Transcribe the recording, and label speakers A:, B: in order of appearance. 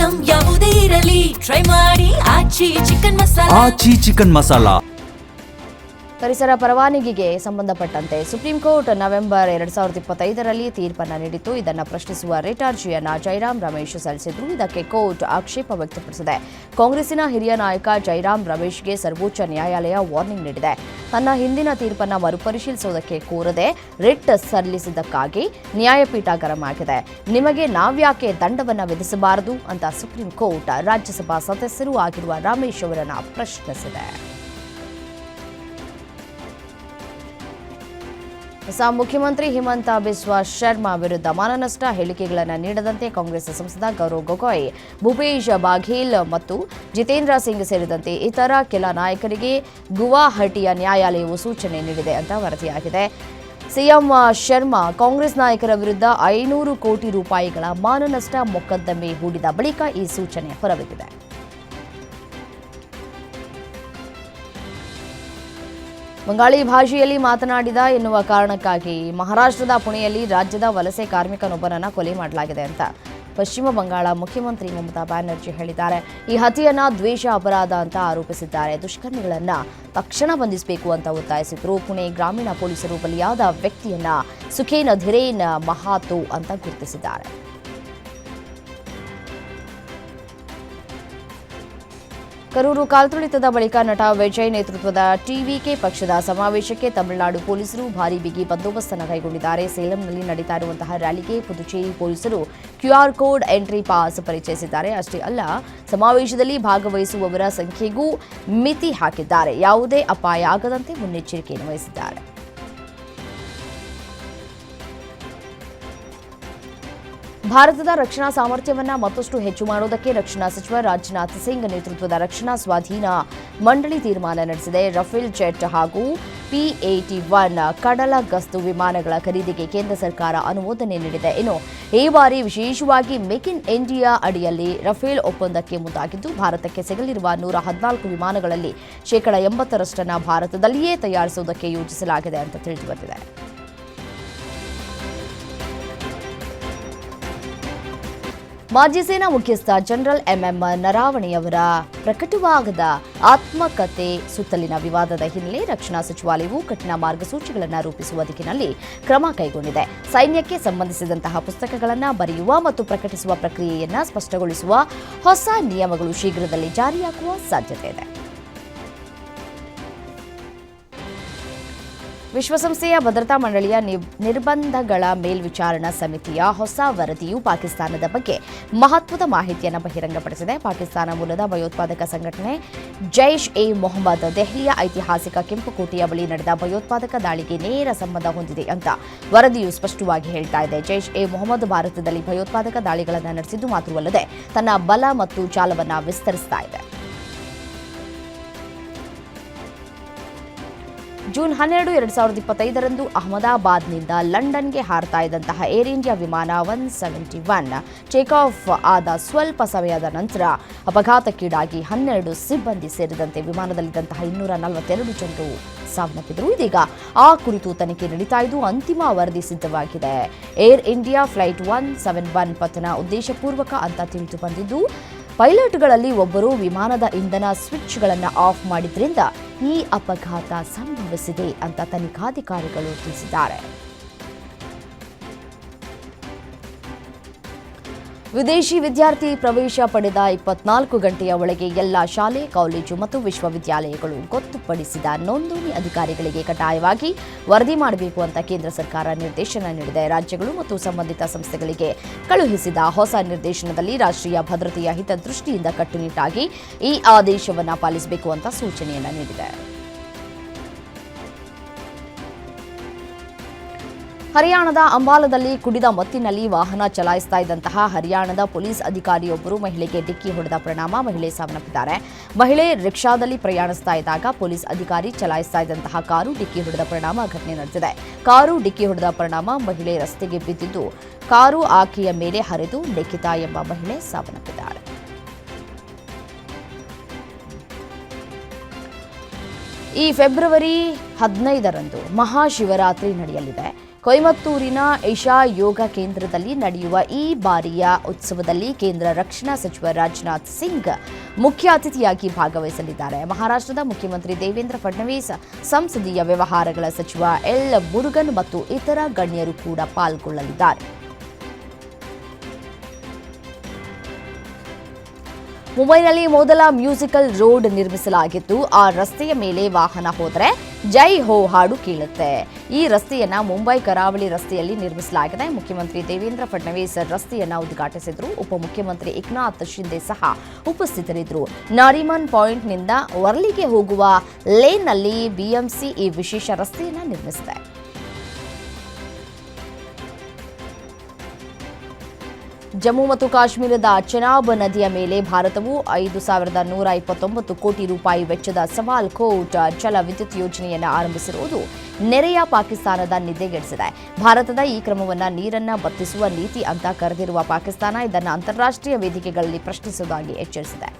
A: Item ಯಾವುದೇ ಇರಲಿ try ಮಾಡಿ ಆಚಿ ಚಿಕನ್ ಮಸಾಲಾ.
B: ಪರಿಸರ ಪರವಾನಗಿಗೆ ಸಂಬಂಧಪಟ್ಟಂತೆ ಸುಪ್ರೀಂ ಕೋರ್ಟ್ ನವೆಂಬರ್ 2025ರಲ್ಲಿ ತೀರ್ಪನ್ನು ನೀಡಿತ್ತು. ಇದನ್ನು ಪ್ರಶ್ನಿಸುವ ರಿಟ್ ಅರ್ಜಿಯನ್ನು ಜೈರಾಮ್ ರಮೇಶ್ ಸಲ್ಲಿಸಿದ್ರು. ಇದಕ್ಕೆ ಕೋರ್ಟ್ ಆಕ್ಷೇಪ ವ್ಯಕ್ತಪಡಿಸಿದೆ. ಕಾಂಗ್ರೆಸ್ಸಿನ ಹಿರಿಯ ನಾಯಕ ಜೈರಾಮ್ ರಮೇಶ್ಗೆ ಸರ್ವೋಚ್ಚ ನ್ಯಾಯಾಲಯ ವಾರ್ನಿಂಗ್ ನೀಡಿದೆ. ತನ್ನ ಹಿಂದಿನ ತೀರ್ಪನ್ನು ಮರುಪರಿಶೀಲಿಸುವುದಕ್ಕೆ ಕೋರದೆ ರಿಟ್ ಸಲ್ಲಿಸಿದ್ದಕ್ಕಾಗಿ ನ್ಯಾಯಪೀಠ ಗರಂ ಆಗಿದೆ. ನಿಮಗೆ ನಾವ್ಯಾಕೆ ದಂಡವನ್ನು ವಿಧಿಸಬಾರದು ಅಂತ ಸುಪ್ರೀಂ ಕೋರ್ಟ್ ರಾಜ್ಯಸಭಾ ಸದಸ್ಯರೂ ಆಗಿರುವ ರಮೇಶ್ ಅವರನ್ನು ಪ್ರಶ್ನಿಸಿದೆ. ಮುಖ್ಯಮಂತ್ರಿ ಹಿಮಂತ ಬಿಸ್ವಾ ಶರ್ಮಾ ವಿರುದ್ಧ ಮಾನನಷ್ಟ ಹೇಳಿಕೆಗಳನ್ನು ನೀಡದಂತೆ ಕಾಂಗ್ರೆಸ್ ಸಂಸದ ಗೌರವ್ ಗೊಗೊಯ್, ಭೂಪೇಶ್ ಬಾಘೇಲ್ ಮತ್ತು ಜಿತೇಂದ್ರ ಸಿಂಗ್ ಸೇರಿದಂತೆ ಇತರ ಕೆಲ ನಾಯಕರಿಗೆ ಗುವಾಹಟಿಯ ನ್ಯಾಯಾಲಯವು ಸೂಚನೆ ನೀಡಿದೆ ಅಂತ ವರದಿಯಾಗಿದೆ. ಸಿಎಂ ಶರ್ಮಾ ಕಾಂಗ್ರೆಸ್ ನಾಯಕರ ವಿರುದ್ಧ 500 ಕೋಟಿ ರೂಪಾಯಿಗಳ ಮಾನನಷ್ಟ ಮೊಕದ್ದಮೆ ಹೂಡಿದ ಬಳಿಕ ಈ ಸೂಚನೆ ಹೊರಬಿದ್ದಿದೆ. ಬಂಗಾಳಿ ಭಾಷೆಯಲ್ಲಿ ಮಾತನಾಡಿದ ಎನ್ನುವ ಕಾರಣಕ್ಕಾಗಿ ಮಹಾರಾಷ್ಟ್ರದ ಪುಣೆಯಲ್ಲಿ ರಾಜ್ಯದ ವಲಸೆ ಕಾರ್ಮಿಕನೊಬ್ಬನನ್ನು ಕೊಲೆ ಮಾಡಲಾಗಿದೆ ಅಂತ ಪಶ್ಚಿಮ ಬಂಗಾಳ ಮುಖ್ಯಮಂತ್ರಿ ಮಮತಾ ಬ್ಯಾನರ್ಜಿ ಹೇಳಿದ್ದಾರೆ. ಈ ಹತ್ಯೆಯನ್ನ ದ್ವೇಷ ಅಪರಾಧ ಅಂತ ಆರೋಪಿಸಿದ್ದಾರೆ. ದುಷ್ಕರ್ಮಿಗಳನ್ನ ತಕ್ಷಣ ಬಂಧಿಸಬೇಕು ಅಂತ ಒತ್ತಾಯಿಸಿದ್ರು. ಪುಣೆ ಗ್ರಾಮೀಣ ಪೊಲೀಸರು ಬಲಿಯಾದ ವ್ಯಕ್ತಿಯನ್ನ ಸುಖೇನ್ ಧಿರೇನ್ ಮಹಾತೋ ಅಂತ ಗುರುತಿಸಿದ್ದಾರೆ. ಕರೂರು ಕಾಲ್ತುಳಿತದ ಬಳಿಕ ನಟ ವಿಜಯ್ ನೇತೃತ್ವದ ಟಿವಿಕೆ ಪಕ್ಷದ ಸಮಾವೇಶಕ್ಕೆ ತಮಿಳುನಾಡು ಪೊಲೀಸರು ಭಾರೀ ಬಿಗಿ ಬಂದೋಬಸ್ತನ್ನು ಕೈಗೊಂಡಿದ್ದಾರೆ. ಸೇಲಂನಲ್ಲಿ ನಡೀತಾ ಇರುವಂತಹ ರ್ಯಾಲಿಗೆ ಪುದುಚೇರಿ ಪೊಲೀಸರು QR ಕೋಡ್ ಎಂಟ್ರಿ ಪಾಸ್ ಪರಿಚಯಿಸಿದ್ದಾರೆ. ಅಷ್ಟೇ ಅಲ್ಲ, ಸಮಾವೇಶದಲ್ಲಿ ಭಾಗವಹಿಸುವವರ ಸಂಖ್ಯೆಗೂ ಮಿತಿ ಹಾಕಿದ್ದಾರೆ. ಯಾವುದೇ ಅಪಾಯ ಆಗದಂತೆ ಮುನ್ನೆಚ್ಚರಿಕೆಯನ್ನು ವಹಿಸಿದ್ದಾರೆ. ಭಾರತದ ರಕ್ಷಣಾ ಸಾಮರ್ಥ್ಯವನ್ನು ಮತ್ತಷ್ಟು ಹೆಚ್ಚು ಮಾಡುವುದಕ್ಕೆ ರಕ್ಷಣಾ ಸಚಿವ ರಾಜನಾಥ್ ಸಿಂಗ್ ನೇತೃತ್ವದ ರಕ್ಷಣಾ ಸ್ವಾಧೀನ ಮಂಡಳಿ ತೀರ್ಮಾನ ನಡೆಸಿದೆ. ರಫೇಲ್ ಜೆಟ್ ಹಾಗೂ P-81 ಕಡಲ ಗಸ್ತು ವಿಮಾನಗಳ ಖರೀದಿಗೆ ಕೇಂದ್ರ ಸರ್ಕಾರ ಅನುಮೋದನೆ ನೀಡಿದೆ. ಇನ್ನು ಈ ಬಾರಿ ವಿಶೇಷವಾಗಿ ಮೇಕ್ ಇನ್ ಇಂಡಿಯಾ ಅಡಿಯಲ್ಲಿ ರಫೇಲ್ ಒಪ್ಪಂದಕ್ಕೆ ಮುಂದಾಗಿದ್ದು, ಭಾರತಕ್ಕೆ ಸಿಗಲಿರುವ 114 ವಿಮಾನಗಳಲ್ಲಿ 80% ಭಾರತದಲ್ಲಿಯೇ ತಯಾರಿಸುವುದಕ್ಕೆ ಯೋಜಿಸಲಾಗಿದೆ ಅಂತ ತಿಳಿದುಬಂದಿದೆ. ಮಾಜಿ ಸೇನಾ ಮುಖ್ಯಸ್ಥ ಜನರಲ್ ಎಂಎಂ ನರಾವಣೆಯವರ ಪ್ರಕಟವಾಗದ ಆತ್ಮಕಥೆ ಸುತ್ತಲಿನ ವಿವಾದದ ಹಿನ್ನೆಲೆ ರಕ್ಷಣಾ ಸಚಿವಾಲಯವು ಕಠಿಣ ಮಾರ್ಗಸೂಚಿಗಳನ್ನು ರೂಪಿಸುವ ದಿಕ್ಕಿನಲ್ಲಿ ಕ್ರಮ ಕೈಗೊಂಡಿದೆ. ಸೈನ್ಯಕ್ಕೆ ಸಂಬಂಧಿಸಿದಂತಹ ಪುಸ್ತಕಗಳನ್ನು ಬರೆಯುವ ಮತ್ತು ಪ್ರಕಟಿಸುವ ಪ್ರಕ್ರಿಯೆಯನ್ನು ಸ್ಪಷ್ಟಗೊಳಿಸುವ ಹೊಸ ನಿಯಮಗಳು ಶೀಘ್ರದಲ್ಲಿ ಜಾರಿಯಾಗುವ ಸಾಧ್ಯತೆ ಇದೆ. ವಿಶ್ವಸಂಸ್ಥೆಯ ಭದ್ರತಾ ಮಂಡಳಿಯ ನಿರ್ಬಂಧಗಳ ಮೇಲ್ವಿಚಾರಣಾ ಸಮಿತಿಯ ಹೊಸ ವರದಿಯು ಪಾಕಿಸ್ತಾನದ ಬಗ್ಗೆ ಮಹತ್ವದ ಮಾಹಿತಿಯನ್ನು ಬಹಿರಂಗಪಡಿಸಿದೆ. ಪಾಕಿಸ್ತಾನ ಮೂಲದ ಭಯೋತ್ಪಾದಕ ಸಂಘಟನೆ ಜೈಷ್ ಎ ಮೊಹಮ್ಮದ್ ದೆಹಲಿಯ ಐತಿಹಾಸಿಕ ಕೆಂಪುಕೋಟೆಯ ಬಳಿ ನಡೆದ ಭಯೋತ್ಪಾದಕ ದಾಳಿಗೆ ನೇರ ಸಂಬಂಧ ಹೊಂದಿದೆ ಅಂತ ವರದಿಯು ಸ್ಪಷ್ಟವಾಗಿ ಹೇಳ್ತಾ ಇದೆ. ಜೈಷ್ ಎ ಮೊಹಮ್ಮದ್ ಭಾರತದಲ್ಲಿ ಭಯೋತ್ಪಾದಕ ದಾಳಿಗಳನ್ನು ನಡೆಸಿದ್ದು ಮಾತ್ರವಲ್ಲದೆ ತನ್ನ ಬಲ ಮತ್ತು ಜಾಲವನ್ನು ವಿಸ್ತರಿಸ್ತಾ ಇದೆ. ಜೂನ್ 12, 2025ರಂದು ಅಹಮದಾಬಾದ್ನಿಂದ ಲಂಡನ್ಗೆ ಹಾರ್ತಾ ಇದ್ದಂತಹ ಏರ್ ಇಂಡಿಯಾ ವಿಮಾನ 171 ಟೇಕ್ ಆಫ್ ಆದ ಸ್ವಲ್ಪ ಸಮಯದ ನಂತರ ಅಪಘಾತಕ್ಕೀಡಾಗಿ 12 ಸಿಬ್ಬಂದಿ ಸೇರಿದಂತೆ ವಿಮಾನದಲ್ಲಿದ್ದಂತಹ 242 ಜನರು ಸಾವನ್ನಪ್ಪಿದರು. ಇದೀಗ ಆ ಕುರಿತು ತನಿಖೆ ನಡೀತಾ ಇದ್ದು ಅಂತಿಮ ವರದಿ ಸಿದ್ಧವಾಗಿದೆ. ಏರ್ ಇಂಡಿಯಾ ಫ್ಲೈಟ್ 171 ಪತನ ಉದ್ದೇಶಪೂರ್ವಕ ಅಂತ ತಿಳಿದು ಬಂದಿದ್ದು, ಪೈಲಟ್ಗಳಲ್ಲಿ ಒಬ್ಬರು ವಿಮಾನದ ಇಂಧನ ಸ್ವಿಚ್ಗಳನ್ನು ಆಫ್ ಮಾಡಿದ್ರಿಂದ ಈ ಅಪಘಾತ ಸಂಭವಿಸಿದೆ ಅಂತ ತನಿಖಾಧಿಕಾರಿಗಳು ತಿಳಿಸಿದ್ದಾರೆ. ವಿದೇಶಿ ವಿದ್ಯಾರ್ಥಿ ಪ್ರವೇಶ ಪಡೆದ 24 ಗಂಟೆಯ ಒಳಗೆ ಎಲ್ಲ ಶಾಲೆ, ಕಾಲೇಜು ಮತ್ತು ವಿಶ್ವವಿದ್ಯಾಲಯಗಳು ಗೊತ್ತುಪಡಿಸಿದ ನೋಂದಣಿ ಅಧಿಕಾರಿಗಳಿಗೆ ಕಡ್ಡಾಯವಾಗಿ ವರದಿ ಮಾಡಬೇಕು ಅಂತ ಕೇಂದ್ರ ಸರ್ಕಾರ ನಿರ್ದೇಶನ ನೀಡಿದೆ. ರಾಜ್ಯಗಳು ಮತ್ತು ಸಂಬಂಧಿತ ಸಂಸ್ಥೆಗಳಿಗೆ ಕಳುಹಿಸಿದ ಹೊಸ ನಿರ್ದೇಶನದಲ್ಲಿ ರಾಷ್ಟ್ರೀಯ ಭದ್ರತೆಯ ಹಿತದೃಷ್ಟಿಯಿಂದ ಕಟ್ಟುನಿಟ್ಟಾಗಿ ಈ ಆದೇಶವನ್ನು ಪಾಲಿಸಬೇಕು ಅಂತ ಸೂಚನೆಯನ್ನು ನೀಡಿದೆ. ಹರಿಯಾಣದ ಅಂಬಾಲದಲ್ಲಿ ಕುಡಿದ ಮತ್ತಿನಲ್ಲಿ ವಾಹನ ಚಲಾಯಿಸ್ತಾ ಇದ್ದಂತಹ ಹರಿಯಾಣದ ಪೊಲೀಸ್ ಅಧಿಕಾರಿಯೊಬ್ಬರು ಮಹಿಳೆಗೆ ಡಿಕ್ಕಿ ಹೊಡೆದ ಪರಿಣಾಮ ಮಹಿಳೆ ಸಾವನ್ನಪ್ಪಿದ್ದಾರೆ. ಮಹಿಳೆ ರಿಕ್ಷಾದಲ್ಲಿ ಪ್ರಯಾಣಿಸ್ತಾ ಇದ್ದಾಗ ಪೊಲೀಸ್ ಅಧಿಕಾರಿ ಚಲಾಯಿಸ್ತಾ ಇದ್ದಂತಹ ಕಾರು ಡಿಕ್ಕಿ ಹೊಡೆದ ಪರಿಣಾಮ ಘಟನೆ ನಡೆದಿದೆ. ಕಾರು ಡಿಕ್ಕಿ ಹೊಡೆದ ಪರಿಣಾಮ ಮಹಿಳೆ ರಸ್ತೆಗೆ ಬಿದ್ದಿದ್ದು, ಕಾರು ಆಕೆಯ ಮೇಲೆ ಹರಿದು ಲಿಖಿತಾ ಎಂಬ ಮಹಿಳೆ ಸಾವನ್ನಪ್ಪಿದ್ದಾರೆ. ಈ ಫೆಬ್ರವರಿ 15ರಂದು ಮಹಾಶಿವರಾತ್ರಿ ನಡೆಯಲಿದೆ. ಕೊಯಮತ್ತೂರಿನ ಏಷಾ ಯೋಗ ಕೇಂದ್ರದಲ್ಲಿ ನಡೆಯುವ ಈ ಬಾರಿಯ ಉತ್ಸವದಲ್ಲಿ ಕೇಂದ್ರ ರಕ್ಷಣಾ ಸಚಿವ ರಾಜನಾಥ್ ಸಿಂಗ್ ಮುಖ್ಯ ಅತಿಥಿಯಾಗಿ ಭಾಗವಹಿಸಲಿದ್ದಾರೆ. ಮಹಾರಾಷ್ಟ್ರದ ಮುಖ್ಯಮಂತ್ರಿ ದೇವೇಂದ್ರ ಫಡ್ನವೀಸ್, ಸಂಸದೀಯ ವ್ಯವಹಾರಗಳ ಸಚಿವ ಎಲ್ ಮುರುಗನ್ ಮತ್ತು ಇತರ ಗಣ್ಯರು ಕೂಡ ಪಾಲ್ಗೊಳ್ಳಲಿದ್ದಾರೆ. ಮುಂಬೈನಲ್ಲಿ ಮೊದಲ ಮ್ಯೂಸಿಕಲ್ ರೋಡ್ ನಿರ್ಮಿಸಲಾಗಿದ್ದು, ಆ ರಸ್ತೆಯ ಮೇಲೆ ವಾಹನ ಹೋದರೆ ಜೈ ಹೋ ಹಾಡು ಕೇಳುತ್ತೆ. ಈ ರಸ್ತೆಯನ್ನ ಮುಂಬೈ ಕರಾವಳಿ ರಸ್ತೆಯಲ್ಲಿ ನಿರ್ಮಿಸಲಾಗಿದೆ. ಮುಖ್ಯಮಂತ್ರಿ ದೇವೇಂದ್ರ ಫಡ್ನವೀಸ್ ರಸ್ತೆಯನ್ನ ಉದ್ಘಾಟಿಸಿದ್ರು. ಉಪಮುಖ್ಯಮಂತ್ರಿ ಏಕನಾಥ್ ಶಿಂದೆ ಸಹ ಉಪಸ್ಥಿತರಿದ್ದರು. ನಾರಿಮನ್ ಪಾಯಿಂಟ್ನಿಂದ ವರ್ಲಿಗೆ ಹೋಗುವ ಲೇನ್ನಲ್ಲಿ ಬಿಎಂಸಿ ಈ ವಿಶೇಷ ರಸ್ತೆಯನ್ನ ನಿರ್ಮಿಸಿದೆ. ಜಮ್ಮು ಮತ್ತು ಕಾಶ್ಮೀರದ ಚೆನಾಬ್ ನದಿಯ ಮೇಲೆ ಭಾರತವು 5,129 ಕೋಟಿ ರೂಪಾಯಿ ವೆಚ್ಚದ ಸವಾಲ್ ಕೋಟ್ ಜಲ ವಿದ್ಯುತ್ ಯೋಜನೆಯನ್ನು ಆರಂಭಿಸಿರುವುದು ನೆರೆಯ ಪಾಕಿಸ್ತಾನದ ನಿದ್ದೆಗೆಡಿಸಿದೆ. ಭಾರತದ ಈ ಕ್ರಮವನ್ನು ನೀರನ್ನ ಬತ್ತಿಸುವ ನೀತಿ ಅಂತ ಕರೆದಿರುವ ಪಾಕಿಸ್ತಾನ ಇದನ್ನು ಅಂತಾರಾಷ್ಟ್ರೀಯ ವೇದಿಕೆಗಳಲ್ಲಿ ಪ್ರಶ್ನಿಸುವುದಾಗಿ ಎಚ್ಚರಿಸಿದೆ.